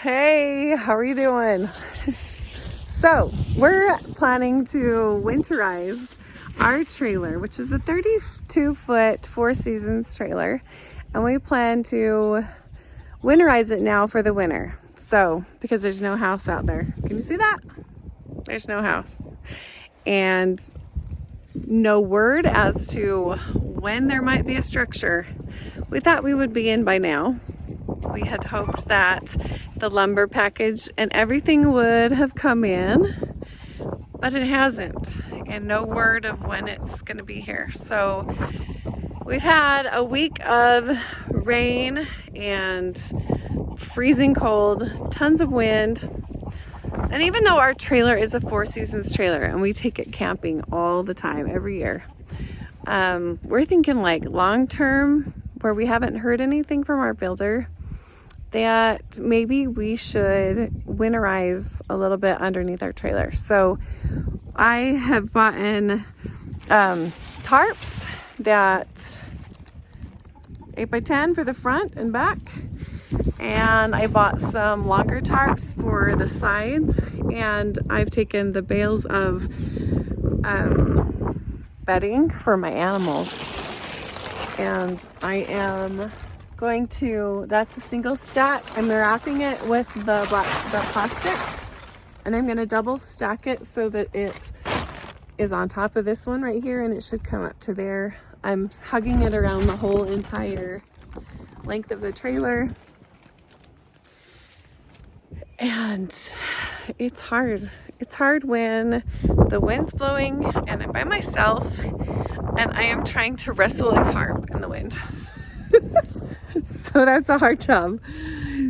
Hey, how are you doing? So we're planning to winterize our trailer, which is a 32-foot Four Seasons trailer, and we plan to winterize it now for the winter. So because there's no house out there. Can you see that? There's no house. And no word as to when there might be a structure. We thought we would be in by now. We had hoped that the lumber package and everything would have come in, but it hasn't, and no word of when it's going to be here. So we've had a week of rain and freezing cold, tons of wind. And even though our trailer is a Four Seasons trailer and we take it camping all the time, every year, we're thinking like long term, where we haven't heard anything from our builder, that maybe we should winterize a little bit underneath our trailer. So I have bought in tarps that 8x10 for the front and back. And I bought some longer tarps for the sides, and I've taken the bales of bedding for my animals, and I am going to, that's a single stack. I'm wrapping it with the plastic, and I'm going to double stack it so that it is on top of this one right here, and it should come up to there. I'm hugging it around the whole entire length of the trailer. And it's hard. It's hard when the wind's blowing and I'm by myself and I am trying to wrestle a tarp in the wind. So that's a hard job.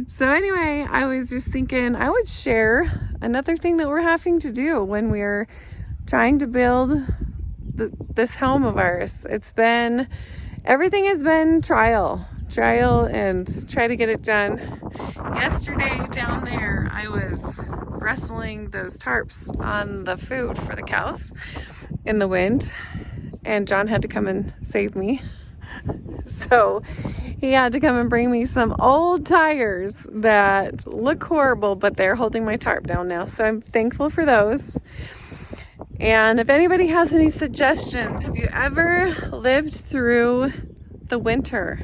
So anyway, I was just thinking I would share another thing that we're having to do when we're trying to build this home of ours. Everything has been trial and try to get it done. Yesterday down there, I was wrestling those tarps on the food for the cows in the wind, and John had to come and save me. So he had to come and bring me some old tires that look horrible, but they're holding my tarp down now. So I'm thankful for those. And if anybody has any suggestions, have you ever lived through the winter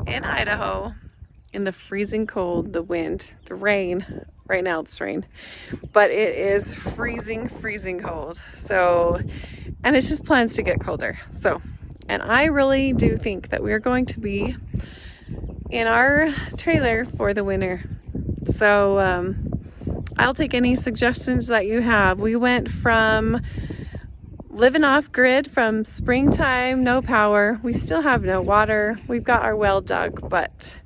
in Idaho, in the freezing cold, the wind, the rain? Right now it's rain, but it is freezing cold. So, and it's just plans to get colder. So, and I really do think that we're going to be in our trailer for the winter. So I'll take any suggestions that you have. We went from living off grid from springtime, no power. We still have no water. We've got our well dug, but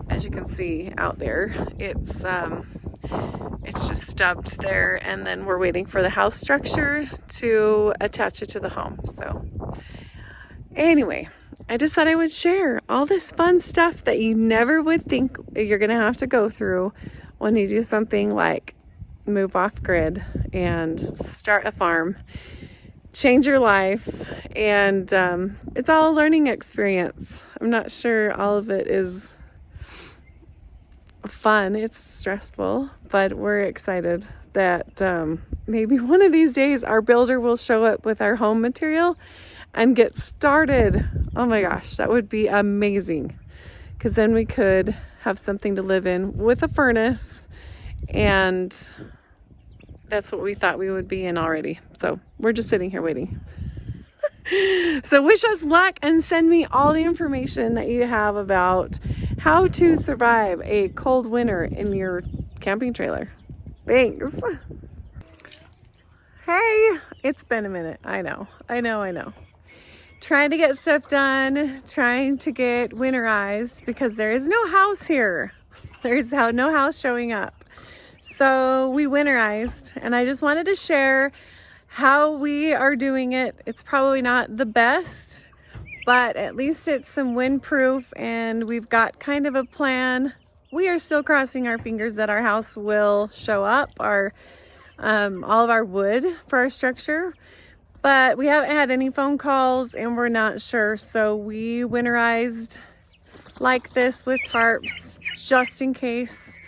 as you can see out there, it's just stubbed there, and then we're waiting for the house structure to attach it to the home. So anyway, I just thought I would share all this fun stuff that you never would think you're gonna have to go through when you do something like move off grid and start a farm, change your life, and it's all a learning experience. I'm not sure all of it is fun. It's stressful, but we're excited that maybe one of these days our builder will show up with our home material and get started. Oh my gosh, that would be amazing, because then we could have something to live in with a furnace, and that's what we thought we would be in already. So we're just sitting here waiting. So wish us luck and send me all the information that you have about how to survive a cold winter in your camping trailer. Thanks. Hey, it's been a minute. I know. Trying to get stuff done, trying to get winterized, because there is no house here. There's no house showing up. So we winterized, and I just wanted to share how we are doing it. It's probably not the best, but at least it's some windproof, and we've got kind of a plan. We are still crossing our fingers that our house will show up, all of our wood for our structure, but we haven't had any phone calls and we're not sure. So we winterized like this with tarps just in case.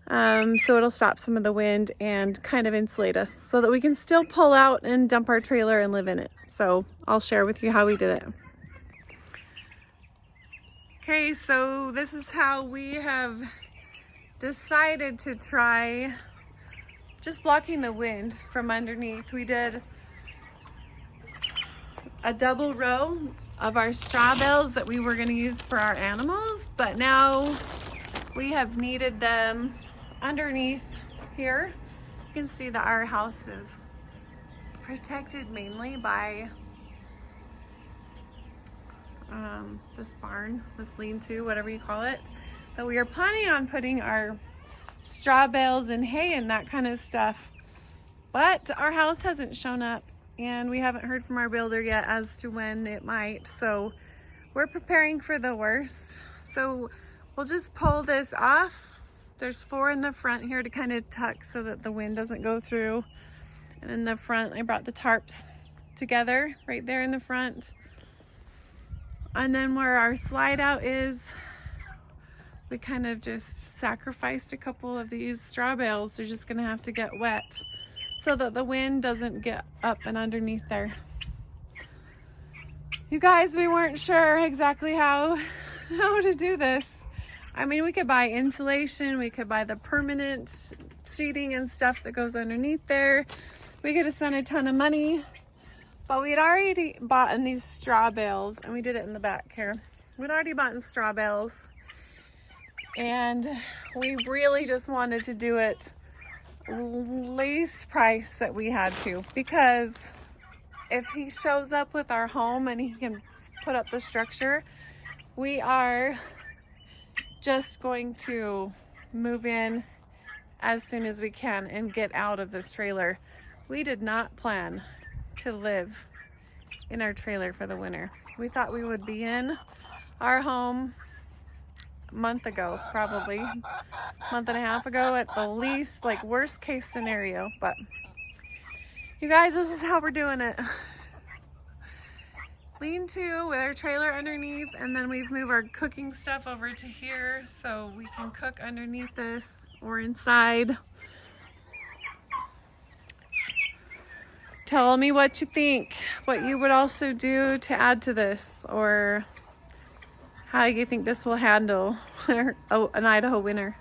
So it'll stop some of the wind and kind of insulate us so that we can still pull out and dump our trailer and live in it. So I'll share with you how we did it. Okay, so this is how we have decided to try just blocking the wind from underneath. We did a double row of our straw bales that we were going to use for our animals, but now we have needed them underneath here. You can see that our house is protected mainly by this barn, this lean-to, whatever you call it. But we are planning on putting our straw bales and hay and that kind of stuff. But our house hasn't shown up and we haven't heard from our builder yet as to when it might. So we're preparing for the worst. So we'll just pull this off. There's 4 in the front here to kind of tuck so that the wind doesn't go through. And in the front, I brought the tarps together right there in the front. And then where our slide out is, we kind of just sacrificed a couple of these straw bales. They're just gonna have to get wet so that the wind doesn't get up and underneath there. You guys, we weren't sure exactly how to do this. I mean, we could buy insulation, we could buy the permanent sheeting and stuff that goes underneath there. We could have spent a ton of money, but we had already bought in these straw bales, and we did it in the back here. We'd already bought in straw bales, and we really just wanted to do it least price that we had to, because if he shows up with our home and he can put up the structure, we are just going to move in as soon as we can and get out of this trailer. We did not plan to live in our trailer for the winter. We thought we would be in our home a month ago, probably a month and a half ago at the least, like worst case scenario. But you guys, this is how we're doing it. Lean-to with our trailer underneath, and then we've moved our cooking stuff over to here so we can cook underneath this or inside. Tell me what you think, what you would also do to add to this, or how you think this will handle an Idaho winter.